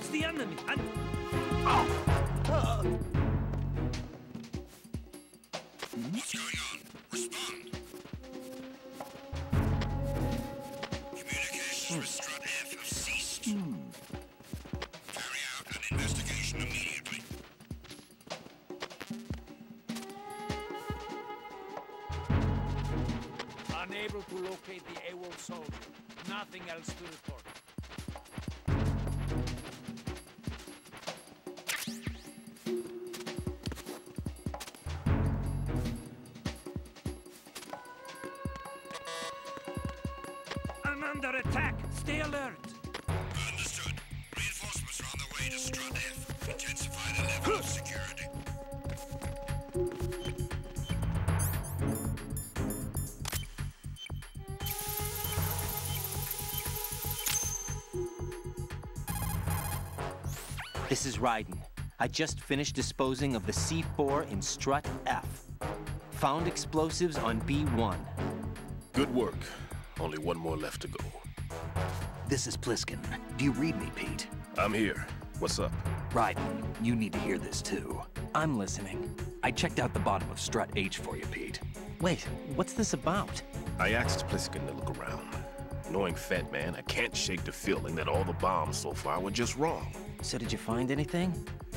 It's the enemy, and... What's going on? Respond. Communications with Strut F have ceased. Carry out an investigation immediately. Unable to locate the AWOL soldier. Nothing else to report. I'm under attack. Stay alert. Understood. Reinforcements are on their way to Strut F. Intensify the level of security. This is Raiden. I just finished disposing of the C4 in Strut F. Found explosives on B1. Good work. Only one more left to go. This is Pliskin. Do you read me, Pete? I'm here. What's up? Raiden, you need to hear this too. I'm listening. I checked out the bottom of Strut H for you, Pete. Wait, what's this about? I asked Pliskin to look around. Knowing Fat Man, I can't shake the feeling that all the bombs so far were just wrong. So did you find anything?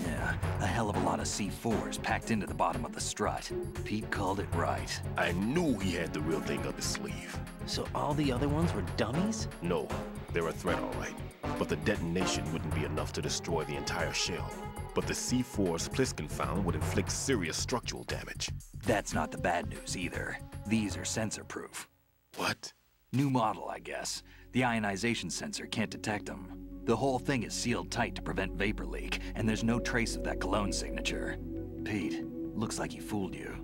Yeah, a hell of a lot of C4s packed into the bottom of the strut. Pete called it right. I knew he had the real thing up his sleeve. So all the other ones were dummies? No, they're a threat, all right. But the detonation wouldn't be enough to destroy the entire shell. But the C4s Pliskin found would inflict serious structural damage. That's not the bad news either. These are sensor-proof. What? New model, I guess. The ionization sensor can't detect them. The whole thing is sealed tight to prevent vapor leak, and there's no trace of that cologne signature. Pete, looks like he fooled you.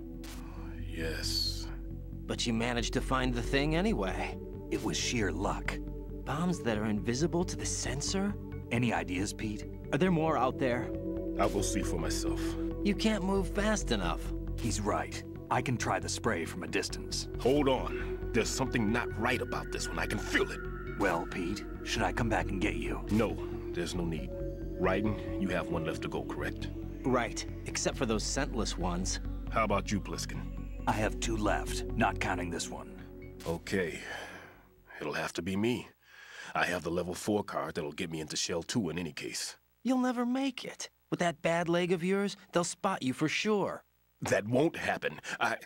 Yes. But you managed to find the thing anyway. It was sheer luck. Bombs that are invisible to the sensor? Any ideas, Pete? Are there more out there? I'll go see for myself. You can't move fast enough. He's right. I can try the spray from a distance. Hold on. There's something not right about this one. I can feel it. Well, Pete, should I come back and get you? No, there's no need. Raiden, you have one left to go, correct? Right, except for those scentless ones. How about you, Pliskin? I have 2 left, not counting this one. Okay. It'll have to be me. I have the level 4 card that'll get me into Shell 2 in any case. You'll never make it. With that bad leg of yours, they'll spot you for sure. That won't happen. I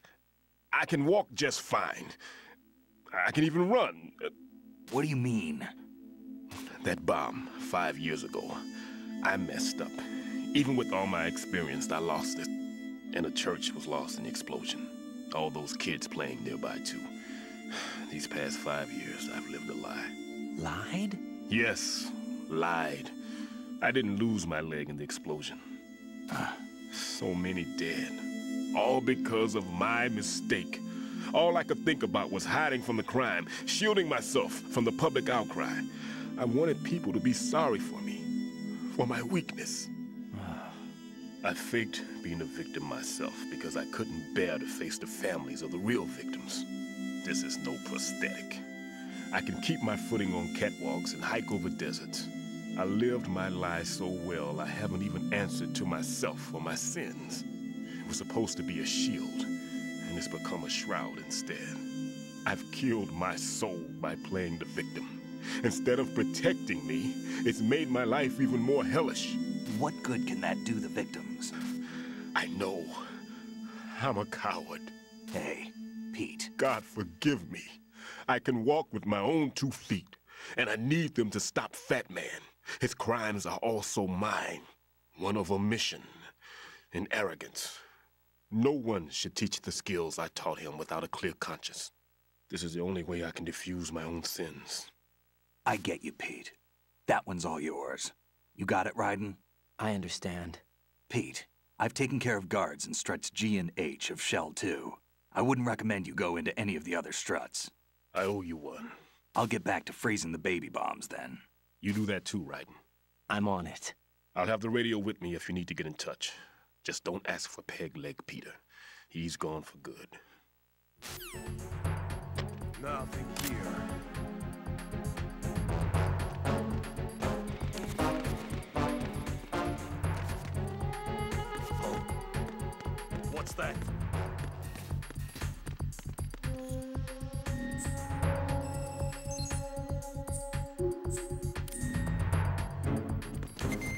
can walk just fine. I can even run. What do you mean? That bomb 5 years ago, I messed up. Even with all my experience, I lost it. And the church was lost in the explosion. All those kids playing nearby, too. These past 5 years, I've lived a lie. Lied? Yes, lied. I didn't lose my leg in the explosion. So many dead. All because of my mistake. All I could think about was hiding from the crime, shielding myself from the public outcry. I wanted people to be sorry for me, for my weakness. I faked being a victim myself because I couldn't bear to face the families of the real victims. This is no prosthetic. I can keep my footing on catwalks and hike over deserts. I lived my life so well, I haven't even answered to myself for my sins. It was supposed to be a shield, and it's become a shroud instead. I've killed my soul by playing the victim. Instead of protecting me, it's made my life even more hellish. What good can that do the victims? I know. I'm a coward. Hey, Pete. God forgive me. I can walk with my own 2 feet, and I need them to stop Fat Man. His crimes are also mine. One of omission and arrogance. No one should teach the skills I taught him without a clear conscience. This is the only way I can diffuse my own sins. I get you, Pete. That one's all yours. You got it, Raiden? I understand. Pete, I've taken care of guards in struts G and H of Shell 2. I wouldn't recommend you go into any of the other struts. I owe you one. I'll get back to freezing the baby bombs then. You do that too, Raiden. I'm on it. I'll have the radio with me if you need to get in touch. Just don't ask for Peg Leg Peter. He's gone for good. Nothing here. What's that? Attack team, come back at once. Guard team, stay alert.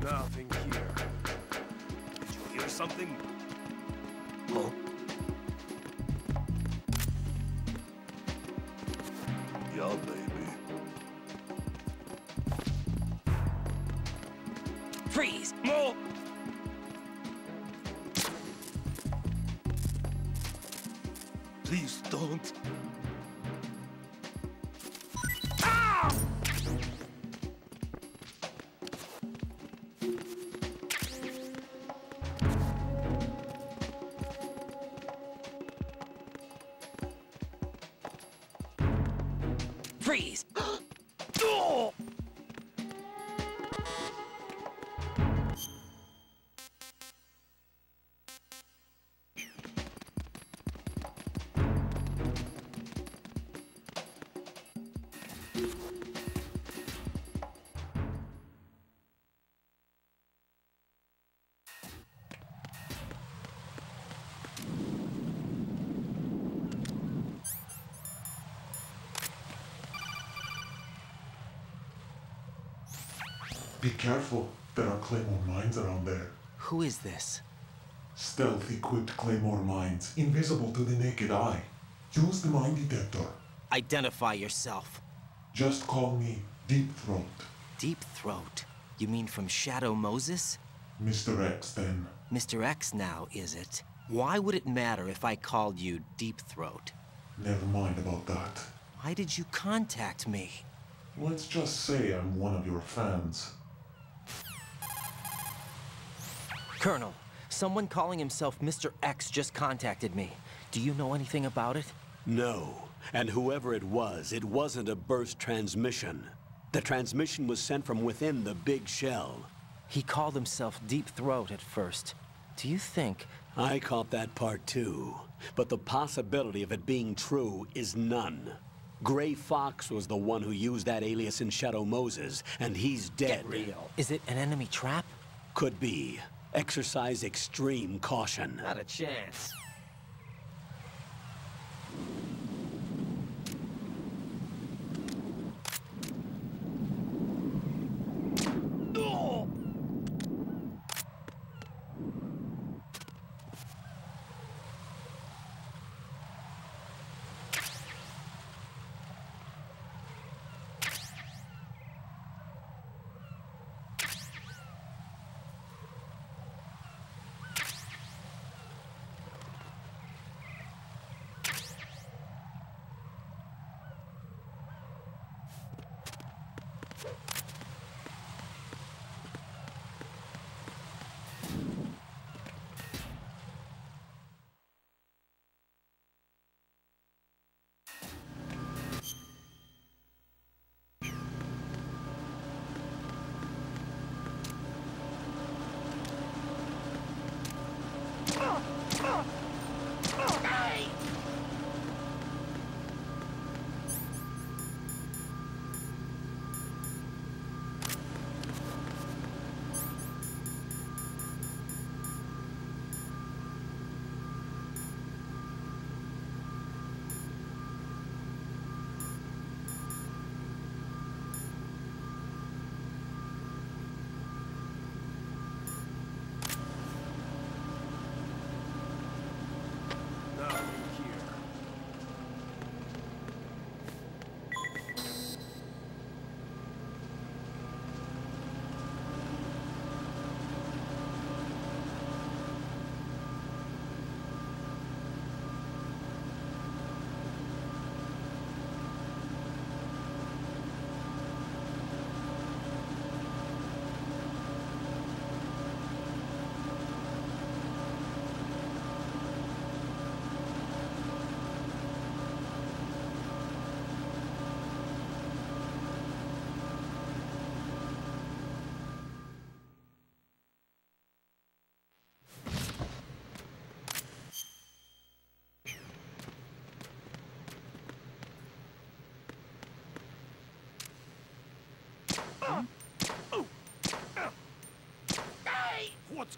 Nothing here. Did you hear something? Oh, Yeah, baby. freeze! More! Please don't. Freeze! Oh! Be careful, there are claymore mines around there. Who is this? Stealth-equipped claymore mines, invisible to the naked eye. Use the mine detector. Identify yourself. Just call me Deep Throat. Deep Throat? You mean from Shadow Moses? Mr. X, then. Mr. X now, is it? Why would it matter if I called you Deep Throat? Never mind about that. Why did you contact me? Let's just say I'm one of your fans. Colonel, someone calling himself Mr. X just contacted me. Do you know anything about it? No. And whoever it wasn't a burst transmission. The transmission was sent from within the big shell. He called himself Deep Throat at first. Do you think... I caught that part too. But the possibility of it being true is none. Gray Fox was the one who used that alias in Shadow Moses, and he's dead. Get real. Is it an enemy trap? Could be. Exercise extreme caution. Not a chance.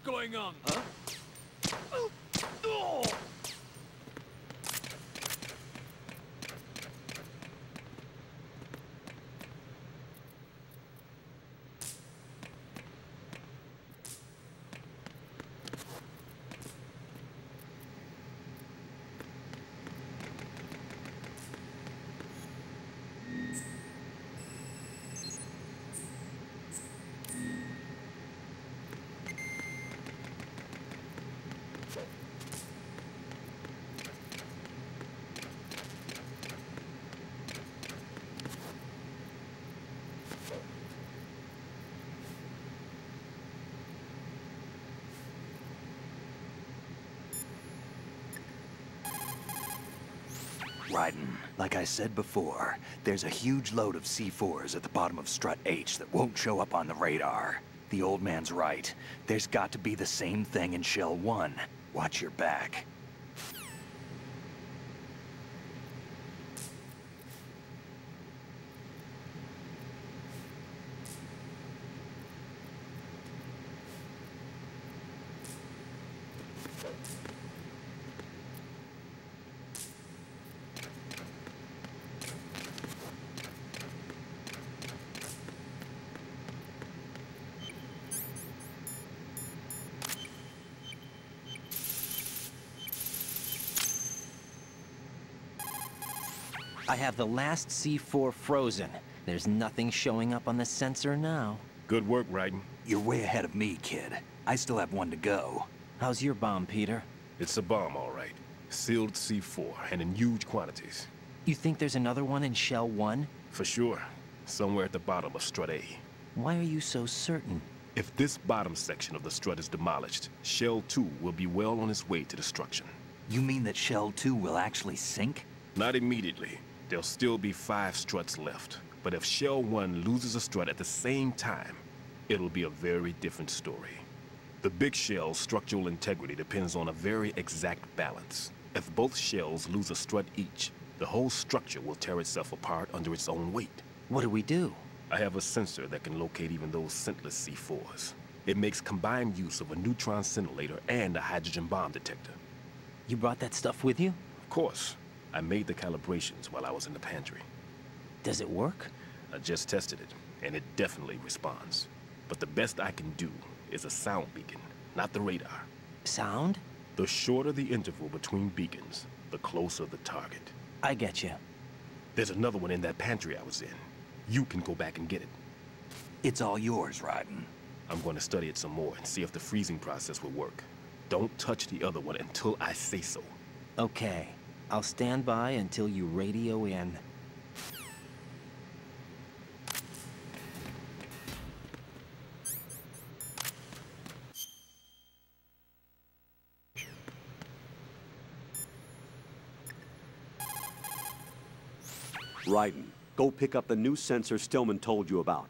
going on? Huh? Raiden, like I said before, there's a huge load of C4s at the bottom of Strut H that won't show up on the radar. The old man's right. There's got to be the same thing in Shell 1. Watch your back. I have the last C4 frozen. There's nothing showing up on the sensor now. Good work, Raiden. You're way ahead of me, kid. I still have one to go. How's your bomb, Peter? It's a bomb, all right. Sealed C4, and in huge quantities. You think there's another one in Shell 1? For sure. Somewhere at the bottom of Strut A. Why are you so certain? If this bottom section of the strut is demolished, Shell 2 will be well on its way to destruction. You mean that Shell 2 will actually sink? Not immediately. There'll still be 5 struts left. But if Shell 1 loses a strut at the same time, it'll be a very different story. The big shell's structural integrity depends on a very exact balance. If both shells lose a strut each, the whole structure will tear itself apart under its own weight. What do we do? I have a sensor that can locate even those scentless C4s. It makes combined use of a neutron scintillator and a hydrogen bomb detector. You brought that stuff with you? Of course. I made the calibrations while I was in the pantry. Does it work? I just tested it, and it definitely responds. But the best I can do is a sound beacon, not the radar. Sound? The shorter the interval between beacons, the closer the target. I get you. There's another one in that pantry I was in. You can go back and get it. It's all yours, Raiden. I'm going to study it some more and see if the freezing process will work. Don't touch the other one until I say so. Okay. I'll stand by until you radio in. Raiden, go pick up the new sensor Stillman told you about.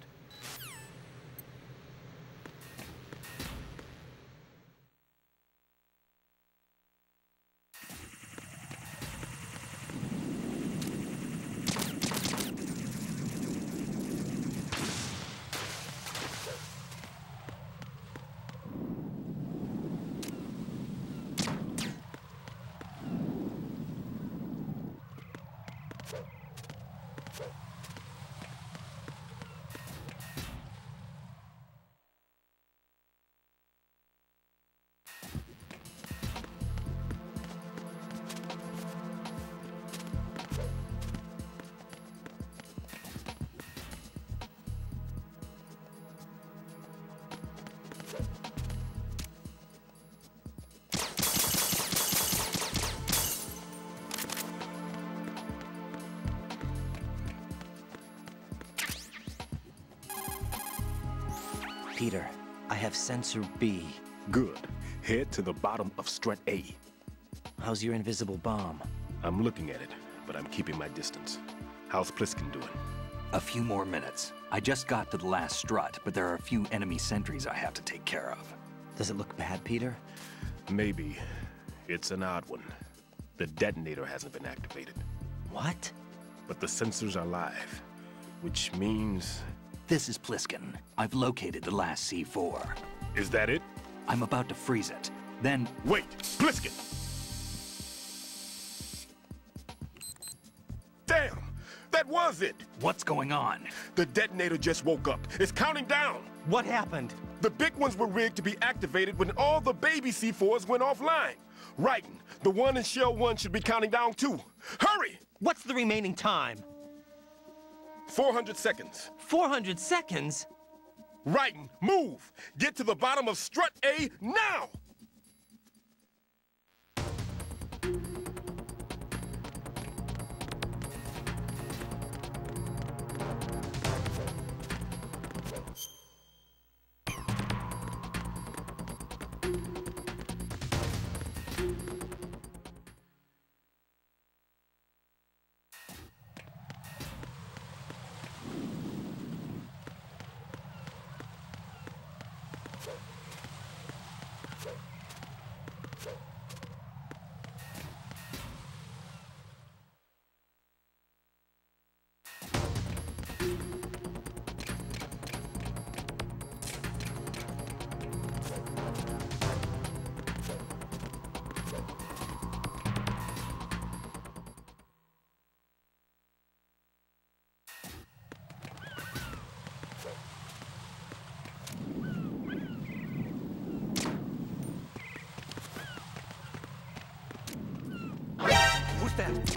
Peter, I have sensor B. Good. Head to the bottom of Strut A. How's your invisible bomb? I'm looking at it, but I'm keeping my distance. How's Pliskin doing? A few more minutes. I just got to the last strut, but there are a few enemy sentries I have to take care of. Does it look bad, Peter? Maybe. It's an odd one. The detonator hasn't been activated. What? But the sensors are live, which means... This is Pliskin. I've located the last C4. Is that it? I'm about to freeze it. Then... Wait! Pliskin! Damn! That was it! What's going on? The detonator just woke up. It's counting down! What happened? The big ones were rigged to be activated when all the baby C4s went offline. Writing, the one in Shell 1 should be counting down too. Hurry! What's the remaining time? 400 seconds. 400 seconds? Writing, move! Get to the bottom of strut A now! Who's that?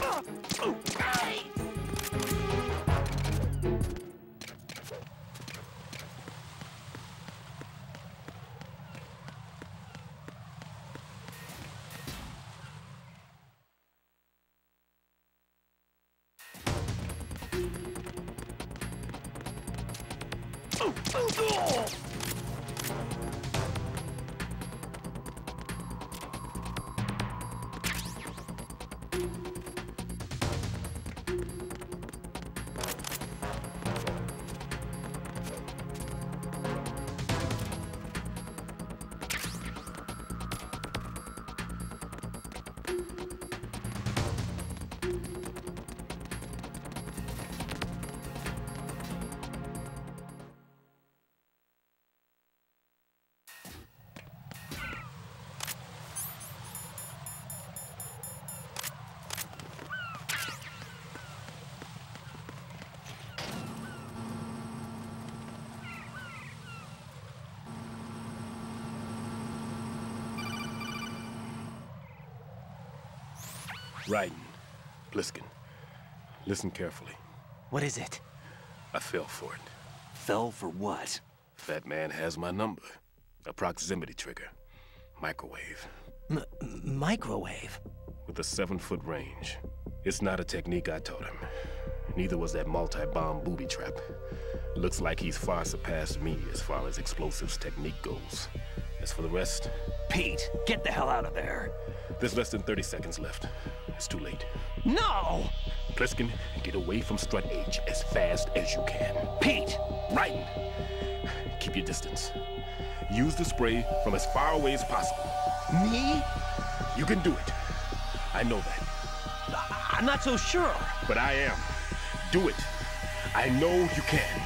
Writing, Pliskin, listen carefully. What is it? I fell for it. Fell for what? Fat man has my number. A proximity trigger. Microwave. Microwave? With a 7-foot range. It's not a technique I taught him. Neither was that multi-bomb booby trap. Looks like he's far surpassed me as far as explosives technique goes. As for the rest... Pete, get the hell out of there. There's less than 30 seconds left. It's too late. No! Pliskin, get away from Strut H as fast as you can. Pete! Writing. Keep your distance. Use the spray from as far away as possible. Me? You can do it. I know that. I'm not so sure. But I am. Do it. I know you can.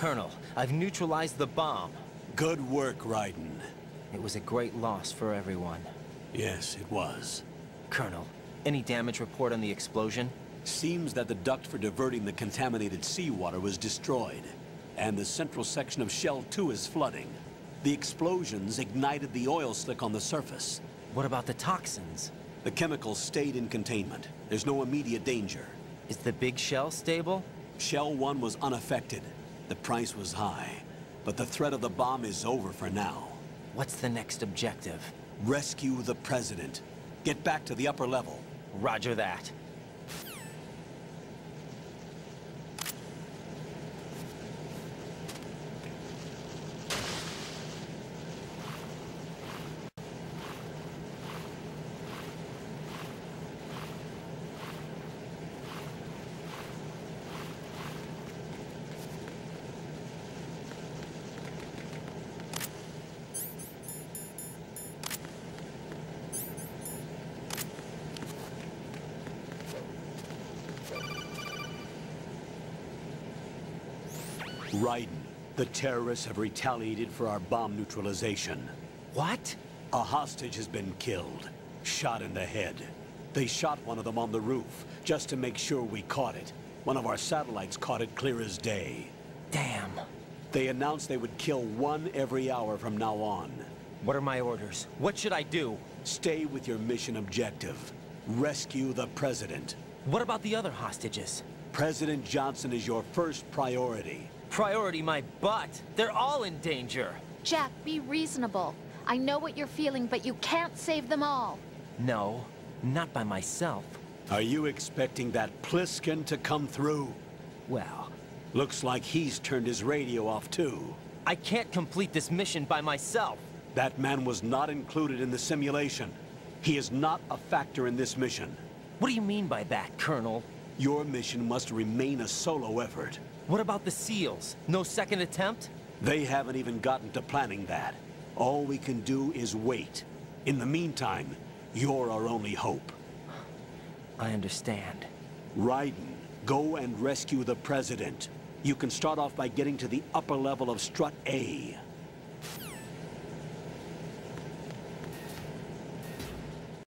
Colonel, I've neutralized the bomb. Good work, Raiden. It was a great loss for everyone. Yes, it was. Colonel, any damage report on the explosion? Seems that the duct for diverting the contaminated seawater was destroyed, and the central section of Shell 2 is flooding. The explosions ignited the oil slick on the surface. What about the toxins? The chemicals stayed in containment. There's no immediate danger. Is the big shell stable? Shell 1 was unaffected. The price was high, but the threat of the bomb is over for now. What's the next objective? Rescue the President. Get back to the upper level. Roger that. Raiden, the terrorists have retaliated for our bomb neutralization. What? A hostage has been killed, shot in the head. They shot one of them on the roof, just to make sure we caught it. One of our satellites caught it clear as day. Damn. They announced they would kill one every hour from now on. What are my orders? What should I do? Stay with your mission objective. Rescue the President. What about the other hostages? President Johnson is your first priority. Priority my butt. They're all in danger. Jack, be reasonable. I know what you're feeling, but you can't save them all. No, not by myself. Are you expecting that Pliskin to come through? Well, Looks like he's turned his radio off too. I can't complete this mission by myself. That man was not included in the simulation. He is not a factor in this mission. What do you mean by that, Colonel? Your mission must remain a solo effort. What about the SEALs? No second attempt? They haven't even gotten to planning that. All we can do is wait. In the meantime, you're our only hope. I understand. Raiden, go and rescue the President. You can start off by getting to the upper level of Strut A.